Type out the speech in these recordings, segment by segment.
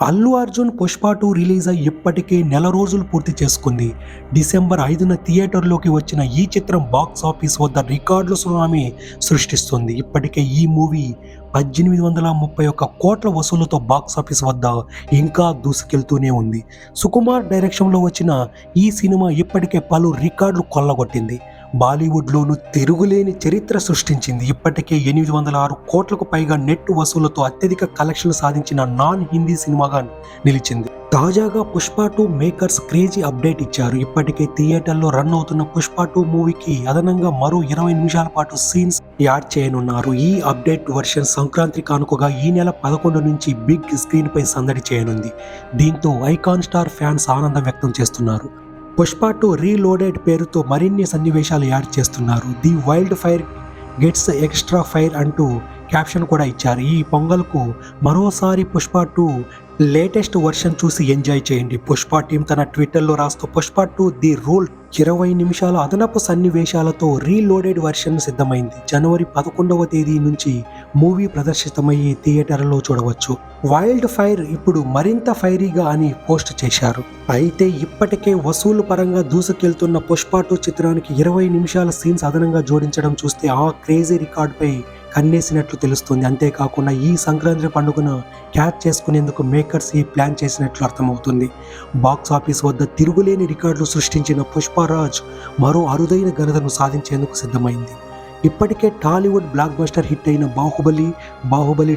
Allu Arjun Pushpa 2 release అయ్యి ఇప్పటికే నెల రోజులు పూర్తి చేసుకుంది. డిసెంబర్ 5న థియేటర్లోకి వచ్చిన ఈ చిత్రం బాక్స్ ఆఫీస్ వద్ద రికార్డుల సునామీ సృష్టిస్తుంది. ఇప్పటికే ఈ మూవీ 1831 కోట్ల వసూళ్లతో బాక్స్ ఆఫీస్ వద్ద ఇంకా దూసుకెళ్తూనే ఉంది. సుకుమార్ డైరెక్షన్లో వచ్చిన ఈ సినిమా ఇప్పటికే పలు రికార్డులు కొల్లగొట్టింది. బాలీవుడ్లోనూ తిరుగులేని చరిత్ర సృష్టించింది. ఇప్పటికే 806 కోట్లకు పైగా నెట్ వసూళ్లతో అత్యధిక కలెక్షన్లు సాధించిన నాన్ హిందీ సినిమాగా నిలిచింది. తాజాగా పుష్ప 2 మేకర్స్ క్రేజీ అప్డేట్ ఇచ్చారు. ఇప్పటికే థియేటర్లో రన్ అవుతున్న పుష్ప 2 మూవీకి అదనంగా మరో 20 నిమిషాల పాటు సీన్స్ యాడ్ చేయనున్నారు. ఈ అప్డేట్ వర్షన్ సంక్రాంతి కానుకగా ఈ నెల 11 నుంచి బిగ్ స్క్రీన్ పై సందడి చేయనుంది. దీంతో ఐకాన్ స్టార్ ఫ్యాన్స్ ఆనందం వ్యక్తం చేస్తున్నారు. పుష్ప 2 రీలోడెడ్ పేరుతో మరిన్ని సన్నివేశాలు యాడ్ చేస్తున్నారు. The wild fire gets extra fire అంటూ క్యాప్షన్ కూడా ఇచ్చారు. ఈ పొంగల్కు మరోసారి పుష్ప 2 లేటెస్ట్ వర్షన్ చూసి ఎంజాయ్ చేయండి. పుష్ప టీం తన ట్విట్టర్లో రాస్తూ పుష్ప 2 ది రూల్ 20 నిమిషాల అదనపు సన్నివేశాలతో రీలోడెడ్ వర్షన్ సిద్ధమైంది. జనవరి 11వ తేదీ నుంచి మూవీ ప్రదర్శితమయ్యే థియేటర్లో చూడవచ్చు. వైల్డ్ ఫైర్ ఇప్పుడు మరింత ఫైరీగా అని పోస్ట్ చేశారు. అయితే ఇప్పటికే వసూలు పరంగా దూసుకెళ్తున్న పుష్ప 2 చిత్రానికి 20 నిమిషాల సీన్స్ అదనంగా జోడించడం చూస్తే ఆ క్రేజీ రికార్డుపై కన్నేసినట్లు తెలుస్తుంది. అంతేకాకుండా ఈ సంక్రాంతి పండుగను క్యాచ్ చేసుకునేందుకు మేకర్స్ ఈ ప్లాన్ చేసినట్లు అర్థమవుతుంది. బాక్స్ ఆఫీస్ వద్ద తిరుగులేని రికార్డులు సృష్టించిన పుష్పరాజ్ మరో అరుదైన ఘనతను సాధించేందుకు సిద్ధమైంది. ఇప్పటికే టాలీవుడ్ బ్లాక్ బస్టర్ హిట్ అయిన బాహుబలి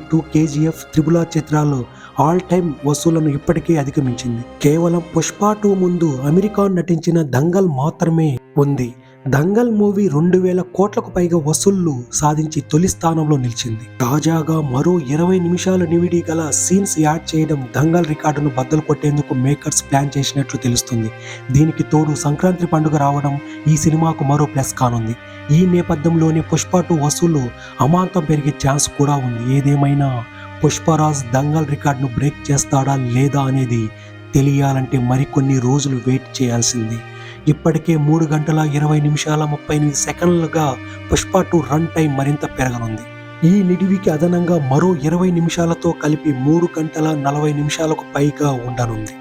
2, KGF, RRR చిత్రాలు ఆల్ టైమ్ వసూళ్లను ఇప్పటికే అధిగమించింది. కేవలం పుష్ప 2 ముందు అమెరికా నటించిన దంగల్ మాత్రమే ఉంది. దంగల్ మూవీ 2000 కోట్లకు పైగా వసూళ్లు సాధించి తొలి స్థానంలో నిలిచింది. తాజాగా మరో 20 నిమిషాల నివిడి గల సీన్స్ యాడ్ చేయడం దంగల్ రికార్డును బద్దలు కొట్టేందుకు మేకర్స్ ప్లాన్ చేసినట్లు తెలుస్తుంది. దీనికి తోడు సంక్రాంతి పండుగ రావడం ఈ సినిమాకు మరో ప్లస్ కానుంది. ఈ నేపథ్యంలోనే పుష్ప 2 వసూళ్లు అమాంతం పెరిగే ఛాన్స్ కూడా ఉంది. ఏదేమైనా పుష్పరాజ్ దంగల్ రికార్డును బ్రేక్ చేస్తాడా లేదా అనేది తెలియాలంటే మరికొన్ని రోజులు వెయిట్ చేయాల్సింది. ఇప్పటికే 3 గంటల 20 నిమిషాల 38 సెకండ్లుగా పుష్ప 2 రన్ టైం మరింత పెరగనుంది. ఈ నిడివికి అదనంగా మరో 20 నిమిషాలతో కలిపి 3 గంటల 40 నిమిషాలకు పైగా ఉండనుంది.